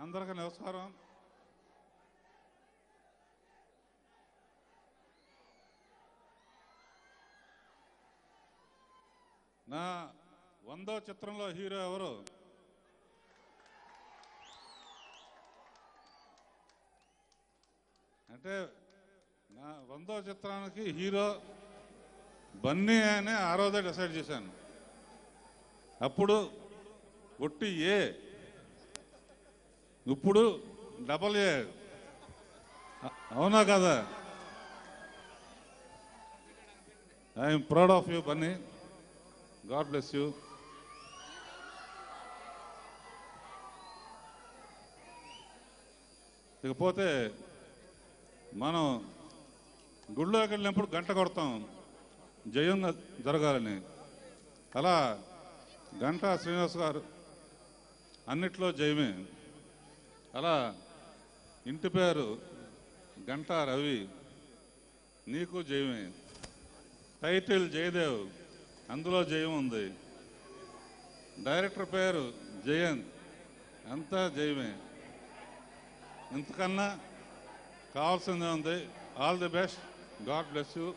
అందరికీ నమస్కారం. నా 100వ చిత్రంలో హీరో ఎవరు? అంటే నా 100వ చిత్రానికి హీరో బన్నీ అని ఆ రోజే డిసైడ్ చేశాను. అప్పుడు ఒట్టి ఏ, ఇప్పుడు డబల్ ఏ. అవునా కదా? I'm proud of you Bunny. God bless you. ఇకపోతే మనం గుళ్ళోకి వెళ్ళినప్పుడు గంట కొడతాం జయం జరగాలని. అలా గంటా శ్రీనివాస్ గారు అన్నిట్లో జయమే. అలా ఇంటి పేరు గంటా రవి, నీకు జయమే. టైటిల్ జయదేవ్, అందులో జయం ఉంది. డైరెక్టర్ పేరు జయంత్, అంతా జయమే. ఇంతకన్నా కావాల్సిందే ఉంది. All the best. God bless you.